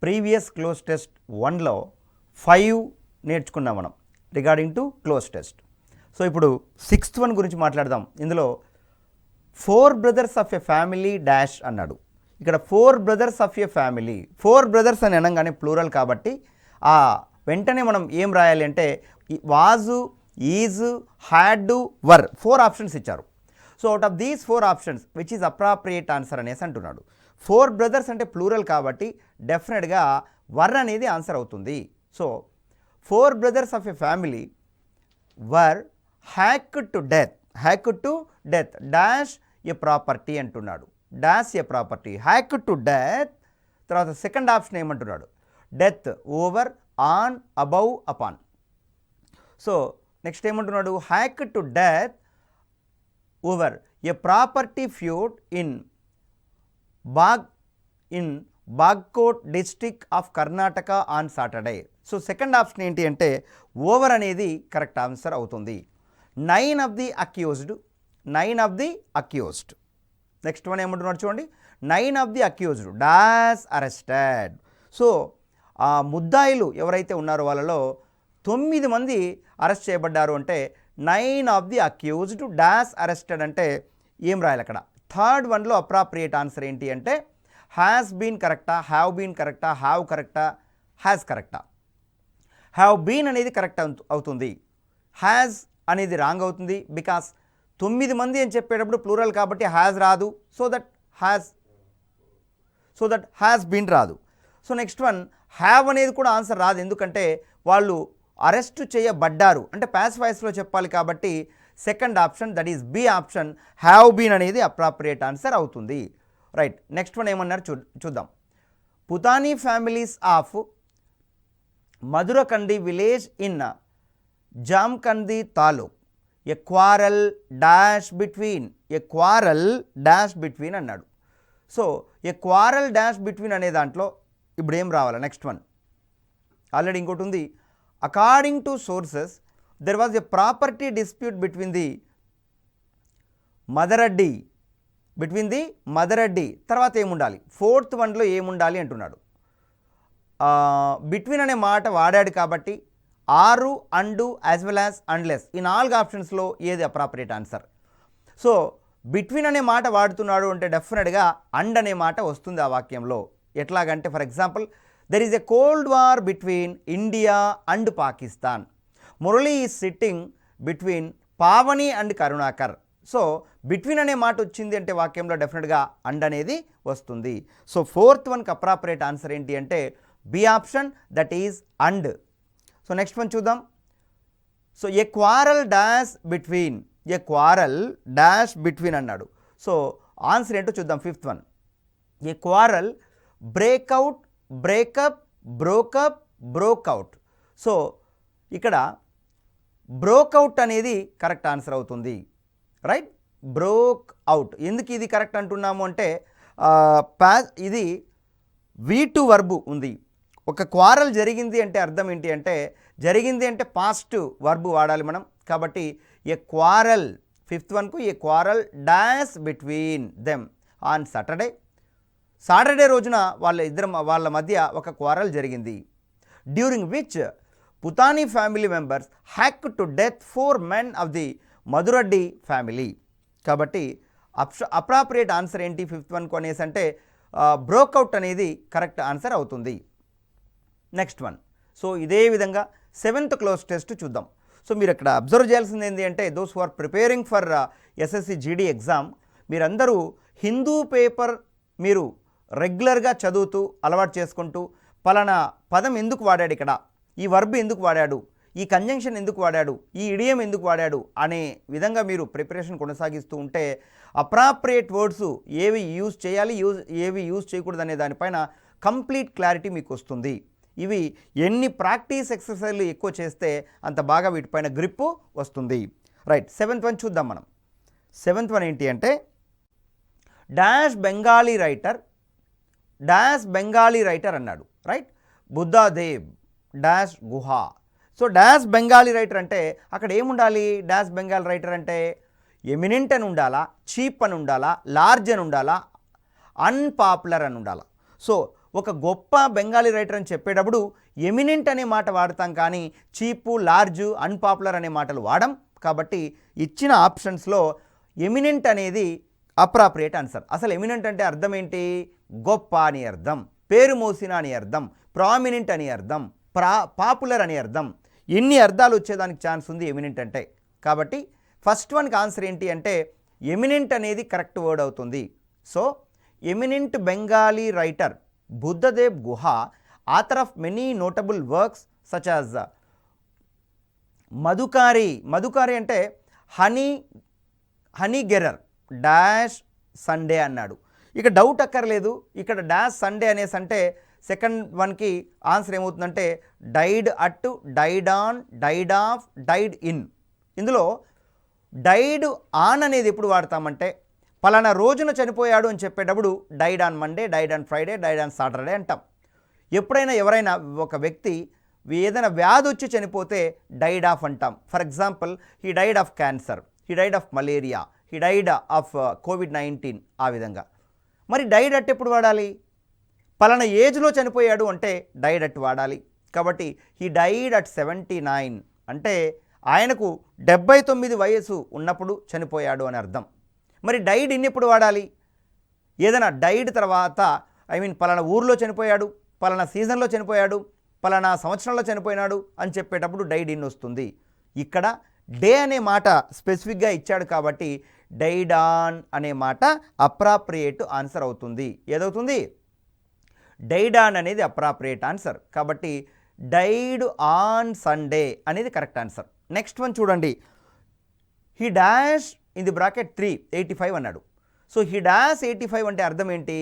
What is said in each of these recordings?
Previous cloze test 1లో 5 నేర్చుకున్నాం మనం regarding to cloze test. So ఇప్పుడు 6th వన్ గురించి మాట్లాడదాం. ఇందులో 4 brothers of a family dash అన్నాడు. ఇక్కడ 4 brothers of a family, 4 brothers అని అనగానే ప్లూరల్ కాబట్టి వెంటనే మనం ఏం రాయాలి అంటే vase, is, had, were 4 options ఇచ్చారు. So out of these 4 options which is appropriate answer అనేసి అంటున్నాడు. 4 బ్రదర్స్ అంటే ప్లూరల్ కాబట్టి డెఫినెట్గా వర్ అనేది ఆన్సర్ అవుతుంది. So 4 brothers of a family were hacked to death dash a property అంటున్నాడు. Dash a property, hacked to death. తర్వాత సెకండ్ ఆప్షన్ ఏమంటున్నాడు, death over, on, above, upon. So next ఏమంటున్నాడు, hacked to death over a property feud in Bagalkot district of Karnataka on Saturday. So second option ఏంటి అంటే over అనేది correct answer అవుతుంది. 9 of the accused. Next one ఏమంటున్నాడు చూడండి, 9 of the accused dash arrested. So ఆ ముద్దాయిలు ఎవరైతే ఉన్నారో వాళ్ళలో 9 మంది అరెస్ట్ చేయబడ్డారు అంటే 9 of the accused dash arrested అంటే ఏం రాయాలి అక్కడ. థర్డ్ వన్లో అప్రాప్రియేట్ ఆన్సర్ ఏంటి అంటే హ్యాస్ బీన్ కరెక్టా, హ్యావ్ బీన్ కరెక్టా, హ్యావ్ కరెక్టా, హ్యాస్ కరెక్టా. హ్యావ్ బీన్ అనేది కరెక్ట్ అవుతుంది, హ్యాస్ అనేది రాంగ్ అవుతుంది. బికాస్ 9 మంది అని చెప్పేటప్పుడు ప్లూరల్ కాబట్టి హ్యాస్ రాదు. సో దట్ హ్యాస్ బీన్ రాదు. సో నెక్స్ట్ వన్ హ్యావ్ అనేది కూడా ఆన్సర్ రాదు, ఎందుకంటే వాళ్ళు అరెస్ట్ చేయబడ్డారు అంటే ప్యాసివ్ వాయిస్లో చెప్పాలి కాబట్టి second option that is B option have been అనేది అప్రాప్రియేట్ ఆన్సర్ అవుతుంది. రైట్. నెక్స్ట్ వన్ ఏమన్నారు చూద్దాం. Putani families of Madhurakandi village in Jamkhandi taluk a quarrel dash between అన్నాడు. So a quarrel dash between అనే దాంట్లో ఇప్పుడు ఏం రావాలి, నెక్స్ట్ వన్ ఆల్రెడీ ఇంకోటి ఉంది. According to sources there was a property dispute between the Madaraddi. తర్వాత ఏముండాలి, ఫోర్త్ వన్లో ఏముండాలి అంటున్నాడు. బిట్వీన్ అనే మాట వాడాడు కాబట్టి ఆరు, and, as well as, endless ఈ 4 ఆప్షన్స్లో ఏది అప్రాపరియేట్ ఆన్సర్. సో బిట్వీన్ అనే మాట వాడుతున్నాడు అంటే డెఫినెట్గా అండ్ అనే మాట వస్తుంది ఆ వాక్యంలో. ఎట్లాగంటే for example there is a cold war between India and Pakistan. Murali is sitting between Pavani and Karunakar. So between అనే మాట వచ్చింది అంటే వాక్యంలో డెఫినెట్గా అండ్ అనేది వస్తుంది. సో ఫోర్త్ వన్కి అప్రాపరియేట్ ఆన్సర్ ఏంటి అంటే B option that is and. So next one చూద్దాం. So a quarrel dash between అన్నాడు. సో ఆన్సర్ ఏంటో చూద్దాం. Fifth one a quarrel break out, break up, broke out. So ఇక్కడ బ్రోక్అవుట్ అనేది కరెక్ట్ ఆన్సర్ అవుతుంది. Right, broke out. ఎందుకు ఇది కరెక్ట్ అంటున్నాము అంటే ఇది V2 వర్బు ఉంది. ఒక క్వారల్ జరిగింది అంటే అర్థం ఏంటి అంటే జరిగింది అంటే పాస్ట్ వర్బు వాడాలి మనం. కాబట్టి ఏ క్వారల్, ఫిఫ్త్ వన్కు a quarrel dash between them on Saturday రోజున వాళ్ళ మధ్య ఒక క్వారల్ జరిగింది. During which Puthani family members hack to death 4 men of the Madhureddy family. కాబట్టి అప్రాప్రియేట్ ఆన్సర్ ఏంటి ఫిఫ్త్ వన్కు అనేసి అంటే బ్రోక్అవుట్ అనేది కరెక్ట్ ఆన్సర్ అవుతుంది. Next one. సో ఇదే విధంగా 7th క్లోజ్ టెస్ట్ చూద్దాం. సో మీరు ఇక్కడ అబ్జర్వ్ చేయాల్సింది ఏంటి అంటే those who are preparing for SSC GD exam మీరందరూ హిందూ పేపర్ మీరు రెగ్యులర్గా చదువుతూ అలవాటు చేసుకుంటూ పలానా పదం ఎందుకు వాడాడు, ఇక్కడ ఈ వర్బ్ ఎందుకు వాడాడు, ఈ కంజంక్షన్ ఎందుకు వాడాడు, ఈ ఇడియం ఎందుకు వాడాడు అనే విధంగా మీరు ప్రిపరేషన్ కొనసాగిస్తూ ఉంటే అప్రాప్రియేట్ వర్డ్స్ ఏవి యూజ్ చేయాలి, ఏవి యూజ్ చేయకూడదు అనే దానిపైన కంప్లీట్ క్లారిటీ మీకు వస్తుంది. ఇవి ఎన్ని ప్రాక్టీస్ ఎక్సర్సైజ్లు ఎక్కువ చేస్తే అంత బాగా వీటిపైన గ్రిప్ వస్తుంది. రైట్. 7th వన్ చూద్దాం మనం. 7th వన్ ఏంటి అంటే డాష్ బెంగాలీ రైటర్ అన్నాడు. రైట్, బుద్ధాదేవ్ డాష్ గుహ. సో డాష్ బెంగాలీ రైటర్ అంటే అక్కడ ఏముండాలి, డాష్ బెంగాల్ రైటర్ అంటే ఎమినెంట్ అని ఉండాలా, చీప్ అని ఉండాలా, లార్జ్ అని ఉండాలా, అన్పాపులర్ అని ఉండాలా. సో ఒక గొప్ప బెంగాలీ రైటర్ అని చెప్పేటప్పుడు ఎమినెంట్ అనే మాట వాడతాం, కానీ చీపు, లార్జు, అన్పాపులర్ అనే మాటలు వాడం. కాబట్టి ఇచ్చిన ఆప్షన్స్లో ఎమినెంట్ అనేది అప్రాప్రియేట్ ఆన్సర్. అసలు ఎమినెంట్ అంటే అర్థం ఏంటి? గొప్ప అని అర్థం, పేరు మోసిన అని అర్థం, ప్రామినెంట్ అని అర్థం, పాపులర్ అని అర్థం. ఎన్ని అర్థాలు వచ్చేదానికి ఛాన్స్ ఉంది ఎమినెంట్ అంటే. కాబట్టి ఫస్ట్ వన్కి ఆన్సర్ ఏంటి అంటే ఎమినెంట్ అనేది కరెక్ట్ వర్డ్ అవుతుంది. So eminent Bengali writer Buddhadev Guha, author of many notable works such as Madhukari. Madhukari అంటే హనీ గెరర్ డాష్ సండే అన్నాడు. ఇక డౌట్ అక్కర్లేదు, ఇక్కడ డాష్ సండే అనేసి అంటే సెకండ్ వన్కి ఆన్సర్ ఏమవుతుందంటే died at, died on, died of, died in. ఇందులో డైడ్ ఆన్ అనేది ఎప్పుడు వాడతామంటే పలానా రోజున చనిపోయాడు అని చెప్పేటప్పుడు died on Monday, died on Friday, died on Saturday అంటాం. ఎప్పుడైనా ఎవరైనా ఒక వ్యక్తి ఏదైనా వ్యాధి వచ్చి చనిపోతే డైడ్ ఆఫ్ అంటాం. For example he died of cancer, he died of malaria, he died of COVID-19. ఆ విధంగా. మరి డైడ్ అట్ ఎప్పుడు వాడాలి? పలానా ఏజ్లో చనిపోయాడు అంటే డైడ్ అట్ వాడాలి. కాబట్టి హీ డైడ్ అట్ 79 అంటే ఆయనకు 79 వయసు ఉన్నప్పుడు చనిపోయాడు అని అర్థం. మరి డైడ్ ఇన్ ఎప్పుడు వాడాలి? ఏదైనా డైడ్ తర్వాత పలానా ఊర్లో చనిపోయాడు, పలానా సీజన్లో చనిపోయాడు, పలానా సంవత్సరంలో చనిపోయినాడు అని చెప్పేటప్పుడు డైడ్ ఇన్ వస్తుంది. ఇక్కడ డే అనే మాట స్పెసిఫిక్గా ఇచ్చాడు కాబట్టి డైడ్ ఆన్ అనే మాట అప్రాప్రియేట్ ఆన్సర్ అవుతుంది. ఏదవుతుంది? డైడ్ ఆన్ అనేది అప్రాప్రియేట్ ఆన్సర్. కాబట్టి డైడ్ ఆన్ సండే అనేది కరెక్ట్ ఆన్సర్. నెక్స్ట్ వన్ చూడండి. He dash in the bracket 385 అన్నాడు. సో హీ డాష్ 85 అంటే అర్థం ఏంటి?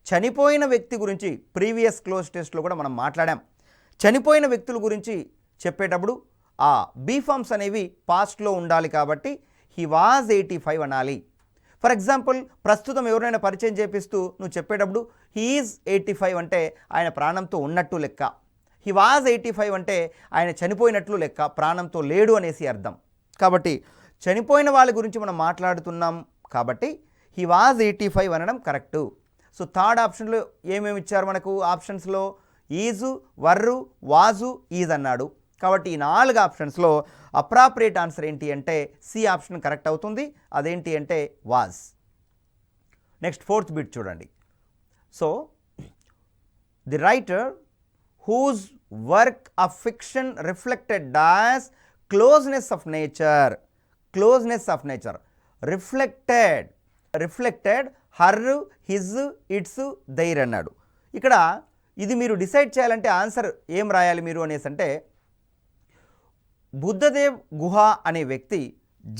చనిపోయిన వ్యక్తి గురించి ప్రీవియస్ క్లోజ్ టెస్ట్లో కూడా మనం మాట్లాడాం. చనిపోయిన వ్యక్తుల గురించి చెప్పేటప్పుడు ఆ బీ ఫార్మ్స్ అనేవి పాస్ట్లో ఉండాలి కాబట్టి హీ వాజ్ 85 అనాలి. ఫర్ ఎగ్జాంపుల్ ప్రస్తుతం ఎవరైనా పరిచయం చేపిస్తూ నువ్వు చెప్పేటప్పుడు హీఈస్ 85 అంటే ఆయన ప్రాణంతో ఉన్నట్టు లెక్క. హీ వాజ్ 85 అంటే ఆయన చనిపోయినట్లు లెక్క, ప్రాణంతో లేడు అనేసి అర్థం. కాబట్టి చనిపోయిన వాళ్ళ గురించి మనం మాట్లాడుతున్నాం కాబట్టి హీ వాజ్ 85 అనడం కరెక్టు. సో థర్డ్ ఆప్షన్లో ఏమేమి ఇచ్చారు మనకు? ఆప్షన్స్లో ఈజు, వర్రు, వాజు, ఈజ్ అన్నాడు. కాబట్టి ఈ 4 ఆప్షన్స్లో అప్రాప్రియేట్ ఆన్సర్ ఏంటి అంటే సి ఆప్షన్ కరెక్ట్ అవుతుంది. అదేంటి అంటే వాజ్. నెక్స్ట్ ఫోర్త్ బిట్ చూడండి. So the writer whose work of fiction reflected dash closeness of nature. Closeness of nature reflected her, his, its, their అన్నాడు. ఇక్కడ ఇది మీరు డిసైడ్ చేయాలంటే ఆన్సర్ ఏం రాయాలి మీరు అనేసి అంటే బుద్ధదేవ్ గుహ అనే వ్యక్తి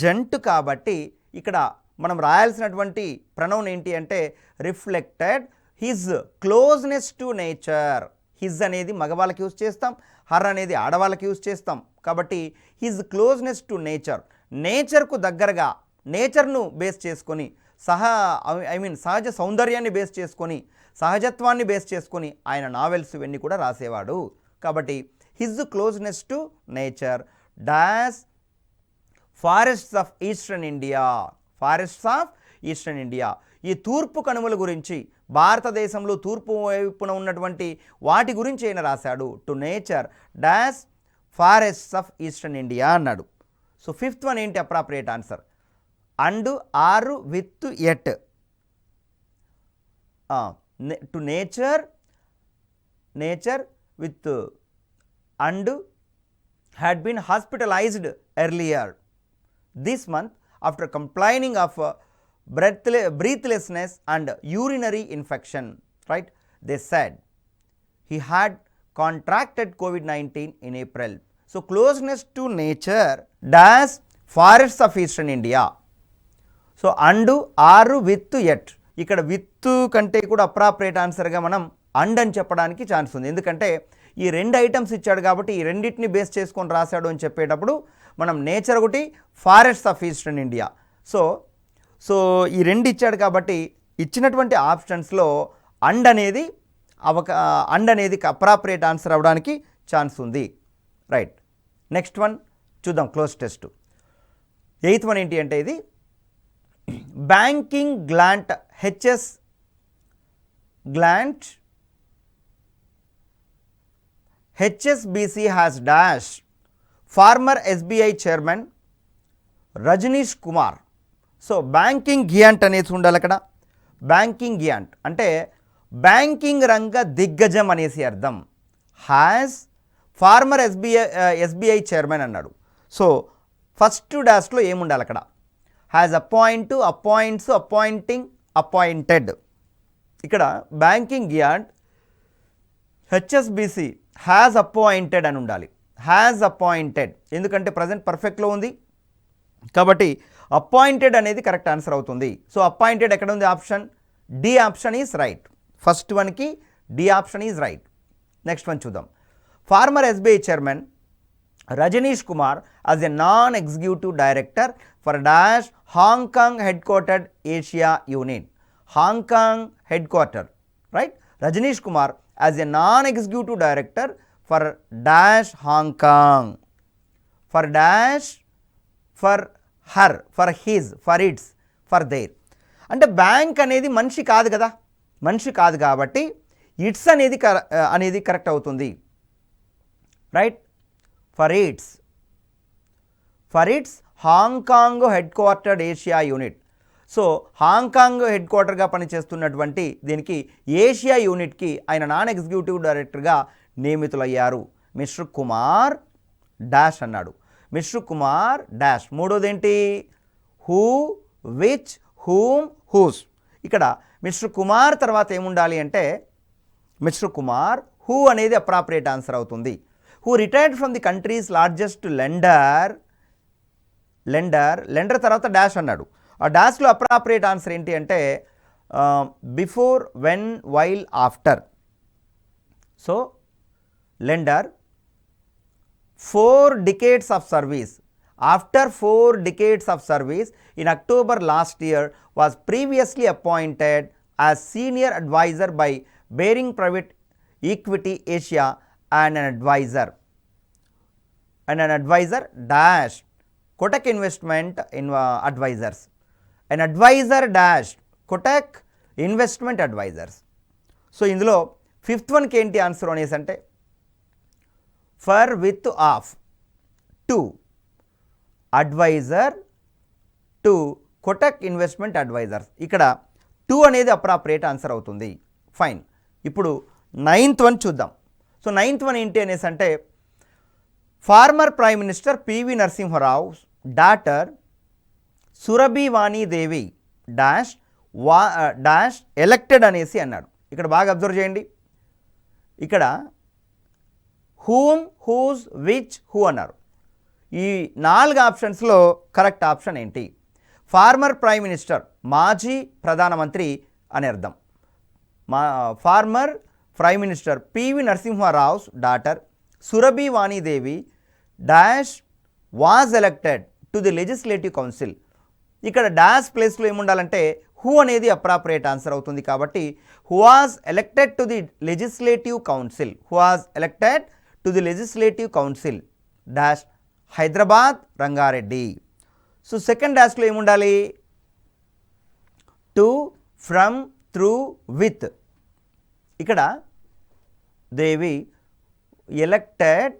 జంటు కాబట్టి ఇక్కడ మనం రాయాల్సినటువంటి ప్రొనౌన్ ఏంటి అంటే reflected his closeness to nature. His అనేది మగవాళ్ళకి యూజ్ చేస్తాం, హర్ అనేది ఆడవాళ్ళకి యూజ్ చేస్తాం. కాబట్టి హిజ్ క్లోజ్నెస్ టు నేచర్, నేచర్కు దగ్గరగా, నేచర్ను బేస్ చేసుకొని, సహజ సౌందర్యాన్ని బేస్ చేసుకొని, సహజత్వాన్ని బేస్ చేసుకొని ఆయన నావెల్స్ ఇవన్నీ కూడా రాసేవాడు. కాబట్టి his closeness to nature dash forests of eastern India. Forests of eastern India, ఈ తూర్పు కనుమల గురించి, భారతదేశంలో తూర్పు వైపున ఉన్నటువంటి వాటి గురించి ఆయన రాశాడు. To nature dash forests of eastern India అన్నాడు. సో ఫిఫ్త్ వన్ ఏంటి appropriate answer? And, or, with, at. To nature with and had been hospitalized earlier this month after complaining of breathlessness and urinary infection, right? They said he had contracted COVID-19 in April. So closeness to nature dash forests of eastern India. So and, are, with, yet. ఇక్కడ with కంటే కూడా appropriate ఆన్సర్గా మనం and అని చెప్పడానికి chance ఉంది. ఎందుకంటే ఈ 2 items ఇచ్చాడు కాబట్టి ఈ రెండింటిని బేస్ చేసుకొని రాశాడు అని చెప్పేటప్పుడు మనం నేచర్ ఒకటి, forests of eastern India. So ఈ 2 ఇచ్చాడు కాబట్టి ఇచ్చినటువంటి ఆప్షన్స్లో అండ్ అనేది అప్రాప్రియేట్ ఆన్సర్ అవ్వడానికి ఛాన్స్ ఉంది. రైట్. నెక్స్ట్ వన్ చూద్దాం, క్లోజ్ టెస్ట్. 8th వన్ ఏంటి అంటే ఇది banking giant, HS giant HSBC has dash former SBI chairman Rajneesh Kumar. So banking giant అనేసి ఉండాలి అక్కడ. బ్యాంకింగ్ గియాంట్ అంటే బ్యాంకింగ్ రంగ దిగ్గజం అనేసి అర్థం. హ్యాస్ ఫార్మర్ ఎస్బీఐ చైర్మన్ అన్నాడు. సో ఫస్ట్ డాష్లో ఏముండాలి అక్కడ? Has appoint, appoints, appointing, appointed. ఇక్కడ banking giant HSBC has appointed అని ఉండాలి. హ్యాస్ అపాయింటెడ్ ఎందుకంటే ప్రజెంట్ పర్ఫెక్ట్లో ఉంది కాబట్టి అపాయింటెడ్ అనేది కరెక్ట్ ఆన్సర్ అవుతుంది. సో అపాయింటెడ్ ఎక్కడ ఉంది? Option D option is right. First వన్కి D option is right. Next one చూద్దాం. Former SBI chairman Rajneesh Kumar as a non-executive director for dash Hong Kong headquartered Asia unit. Hong Kong headquarter, right? Rajneesh Kumar as a non-executive director for dash Hong Kong. For dash, for her, for his, for its, for their. అంటే bank అనేది మనిషి కాదు కదా, మనిషి కాదు కాబట్టి it's అనేది correct అవుతుంది, right? For its Hong Kong headquartered Asia unit. So Hong Kong హెడ్ క్వార్టర్గా పనిచేస్తున్నటువంటి దీనికి ఏషియా యూనిట్కి ఆయన నాన్ ఎగ్జిక్యూటివ్ డైరెక్టర్గా నియమితులయ్యారు. మిస్టర్ కుమార్ డాష్ అన్నాడు. Mister Kumar dash. మూడోదేంటి? Who, which, whom, whose. ఇక్కడ మిస్టర్ కుమార్ తర్వాత ఏముండాలి అంటే మిస్టర్ కుమార్ హూ అనేది అప్రాప్రియేట్ ఆన్సర్ అవుతుంది. Who retired from the country's largest lender తర్వాత డాష్ అన్నాడు. ఆ డాష్లో అప్రాప్రియేట్ ఆన్సర్ ఏంటి అంటే before, when, while, after. So lender 4 decades of service. After 4 decades of service, in October last year, was previously appointed as senior advisor by Baring Private Equity Asia and an advisor dash Kotak Investment Advisors. An advisor dash Kotak Investment Advisors. So ఇందులో fifth వన్కి ఏంటి answer అనేసి అంటే for with of to advisor to Kotak investment advisors. ఇక్కడ to అనేది appropriate answer అవుతుంది. Fine. ఇప్పుడు 9th one చూద్దాం. సో 9th వన్ ఏంటి అనేసి అంటే former prime minister PV Narasimha Rao daughter Surabhi Vani Devi dash elected అనేసి అన్నాడు. ఇక్కడ బాగా అబ్జర్వ్ చేయండి. ఇక్కడ హూమ్, హూజ్, విచ్, హూ అన్నారు. ఈ 4 ఆప్షన్స్లో కరెక్ట్ ఆప్షన్ ఏంటి? ఫార్మర్ ప్రైమ్ మినిస్టర్ మాజీ ప్రధానమంత్రి అని అర్థం. Former prime minister PV Narasimha Rao daughter Surabhi Vani Devi dash was elected to the legislative council. ఇక్కడ డాష్ ప్లేస్లో ఏముండాలంటే హూ అనేది అప్రాప్రియేట్ ఆన్సర్ అవుతుంది కాబట్టి who was elected to the legislative council. Who was elected to the legislative council dash Hyderabad Rangareddy. So second డాష్లో ఏముండాలి? To, from, through, with. ఇక్కడ Devi elected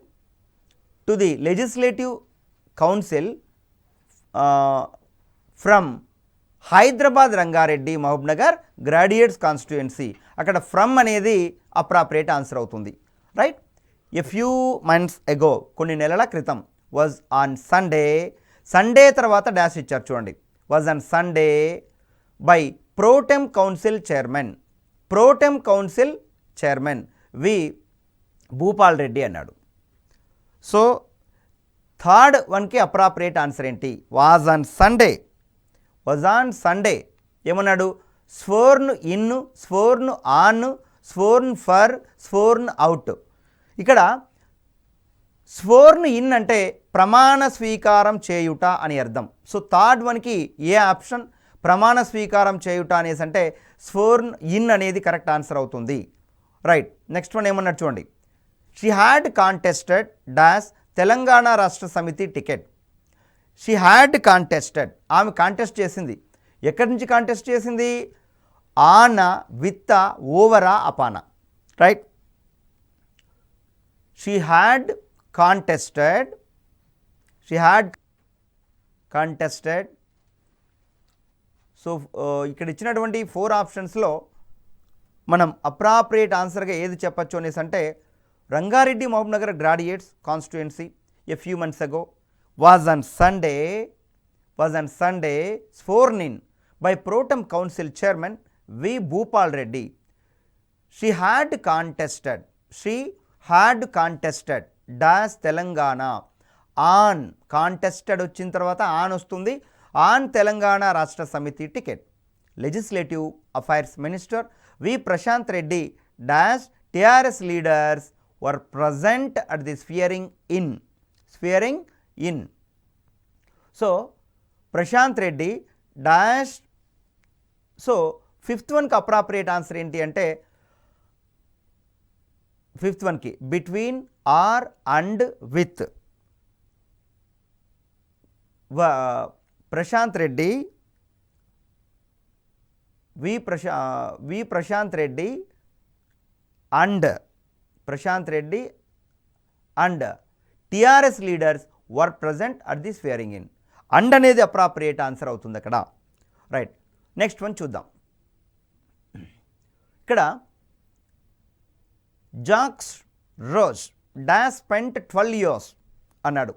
to the legislative council from Hyderabad Rangareddy Mahabubnagar graduates constituency. అక్కడ from అనేది appropriate answer అవుతుంది, right? A few months ago, కొన్ని నెలల క్రితం, was on Sunday. Sunday తర్వాత డాష్ ఇచ్చారు చూడండి. Was on Sunday by pro tem council chairman V Bhupal Reddy అన్నాడు. సో థర్డ్ వన్కి అప్రాప్రియేట్ ఆన్సర్ ఏంటి? Was on Sunday. ఏమన్నాడు? Sworn in, sworn on, sworn for, sworn out. ఇక్కడ స్వోర్న్ ఇన్ అంటే ప్రమాణ స్వీకారం చేయుట అని అర్థం. సో థర్డ్ వన్కి ఏ ఆప్షన్? ప్రమాణ స్వీకారం చేయుట అనేసి అంటే స్వోర్న్ ఇన్ అనేది కరెక్ట్ ఆన్సర్ అవుతుంది, రైట్? నెక్స్ట్ వన్ ఏమన్నాడు చూడండి. She had contested dash Telangana Rashtra Samithi ticket. She had contested, ఆమె కాంటెస్ట్ చేసింది. ఎక్కడి నుంచి కాంటెస్ట్ చేసింది? On a, with a, over a, upon a, right? She she had contested so ఇక్కడ ఇచ్చినటువంటి 4 ఆప్షన్స్లో మనం అప్రాప్రియేట్ ఆన్సర్గా ఏది చెప్పచ్చు అనేసి అంటే రంగారెడ్డి మహబూబ్నగర్ గ్రాడ్యుయేట్స్ కాన్స్టిట్యుయెన్సీ ఎ ఫ్యూ మంత్స్ అగో was on Sunday sworn in by Pro Tem Council Chairman V. Bhupal Reddy. She had contested dash Telangana on contested వచ్చిన తర్వాత ఆన్ వస్తుంది on Telangana Rashtra Samithi ticket. Legislative affairs minister V Prashant Reddy dash TRS leaders were present at the swearing in. So Prashant Reddy dash. So 5th వన్కి appropriate answer ఏంటి అంటే 5th వన్కి between or and with. Prashant Reddy V Prashant Reddy and TRS leaders were present at the swearing in. And అనేది appropriate answer అవుతుంది అక్కడ. Right, next one చూద్దాం. ఇక్కడ Jacques Rogge dash spent 12 years అన్నాడు.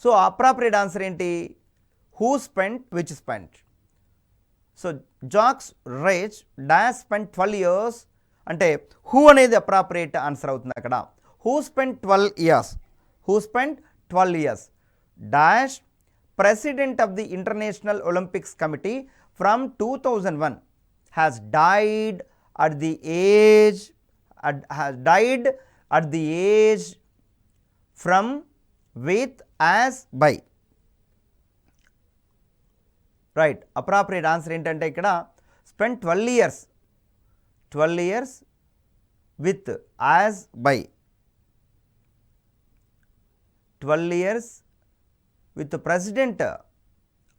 సో అప్రాప్రియేట్ ఆన్సర్ ఏంటి? Who spent, which spent. So Jacques Rogge dash spent 12 years అంటే who అనేది appropriate answer అవుతుంది అక్కడ. Who spent 12 years dash president of the International Olympics Committee from 2001 has died at the age from with as by. Right, appropriate answer ఏంటంటే ఇక్కడ spend 12 years with as by. 12 years with the president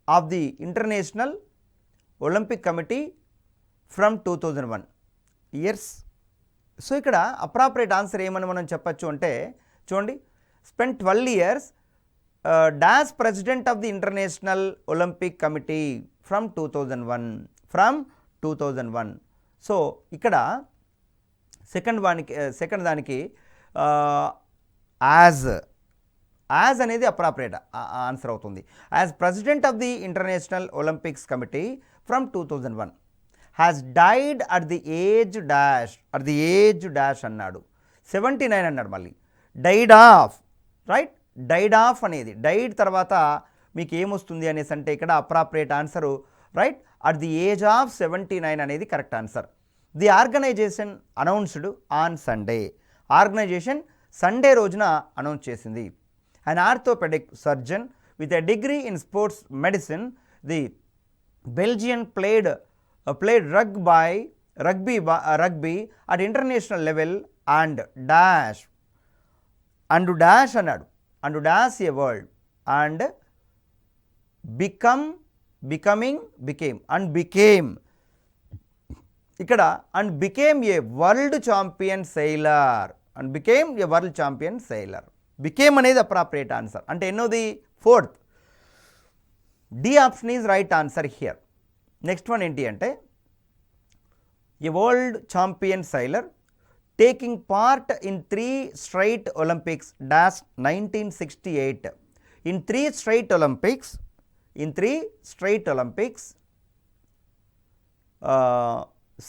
of the International Olympic Committee from 2001 years. So ఇక్కడ appropriate answer ఏమని మనం చెప్పచ్చు అంటే చూడండి, spend 12 years dash president of the international Olympic committee from 2001. So ఇక్కడ second దానికి as అనేది appropriate answer అవుతుంది. As president of the International Olympics Committee from 2001 has died at the age dash అన్నాడు. 79 అన్నాడు. మళ్ళీ died of. Right, died of అనేది died తర్వాత మీకు ఏమొస్తుంది అనేసి అంటే ఇక్కడ appropriate answer right at the age of 79 అనేది correct answer. The organisation announced on Sunday. Organisation Sunday రోజున అనౌన్స్ చేసింది. An orthopedic surgeon with a degree in sports medicine, the Belgian played rugby at international level and dash అన్నాడు. and dash a world and became ఇక్కడ and became a world champion sailor. Became అనేది appropriate answer. అంటే ఎన్నోది? 4th. D option is right answer here. Next one ఏంటి అంటే a world champion sailor taking part in 3 straight Olympics dash 1968. In 3 straight Olympics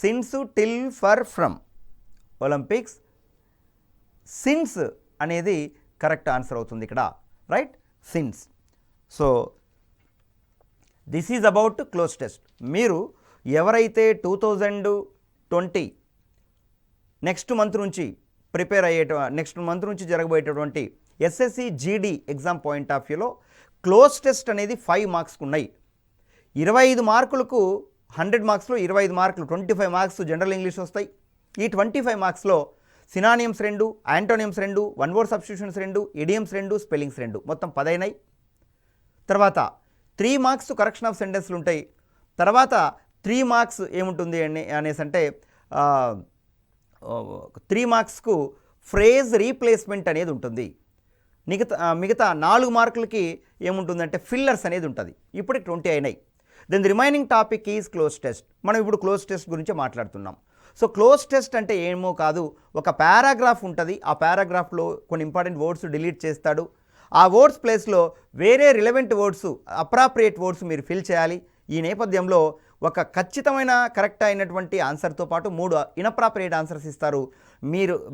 since till for from Olympics. Since అనేది correct answer అవుతుంది ఇక్కడ. Right, since. So this is about cloze test. మీరు ఎవరైతే 2020 next month నుంచి జరగబోయేటటువంటి SSC GD exam point of వ్యూలో cloze test అనేది 5 మార్క్స్కి ఉన్నాయి. 25 మార్కులకు 100 మార్క్స్లో 25 మార్కులు 25 మార్క్స్ జనరల్ ఇంగ్లీష్ వస్తాయి. ఈ 25 మార్క్స్లో synonyms 2, antonyms 2, one word substitutions 2, idioms 2, spellings 2, మొత్తం 10 అయినాయి. తర్వాత 3 మార్క్స్ కరెక్షన్ ఆఫ్ సెంటెన్స్లు ఉంటాయి. తర్వాత 3 మార్క్స్ ఏముంటుంది అనేసి అంటే 3 మార్క్స్కు ఫ్రేజ్ రీప్లేస్మెంట్ అనేది ఉంటుంది. మిగతా 4 మార్కులకి ఏముంటుందంటే ఫిల్లర్స్ అనేది ఉంటుంది. ఇప్పటికి 20 అయినాయి. Then the remaining topic is close test. మనం ఇప్పుడు క్లోజ్ టెస్ట్ గురించి మాట్లాడుతున్నాం. సో క్లోజ్ టెస్ట్ అంటే ఏమో కాదు, ఒక పారాగ్రాఫ్ ఉంటుంది. ఆ పారాగ్రాఫ్లో కొన్ని ఇంపార్టెంట్ వర్డ్స్ డిలీట్ చేస్తాడు. ఆ వర్డ్స్ ప్లేస్లో వేరే రిలవెంట్ వర్డ్స్, అప్రాప్రియేట్ వర్డ్స్ మీరు ఫిల్ చేయాలి. ఈ నేపథ్యంలో ఒక ఖచ్చితమైన కరెక్ట్ అయినటువంటి ఆన్సర్తో పాటు 3 ఇన్అప్రాప్రియేట్ ఆన్సర్స్ ఇస్తారు.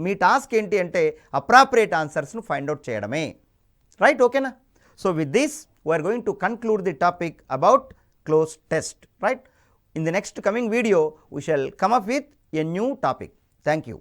మీ టాస్క్ ఏంటి అంటే అప్రాప్రియేట్ ఆన్సర్స్ను ఫైండ్ అవుట్ చేయడమే. రైట్, ఓకేనా? So with this we're going to conclude the topic about close test, right? In the next coming video we shall come up with a new topic. Thank you.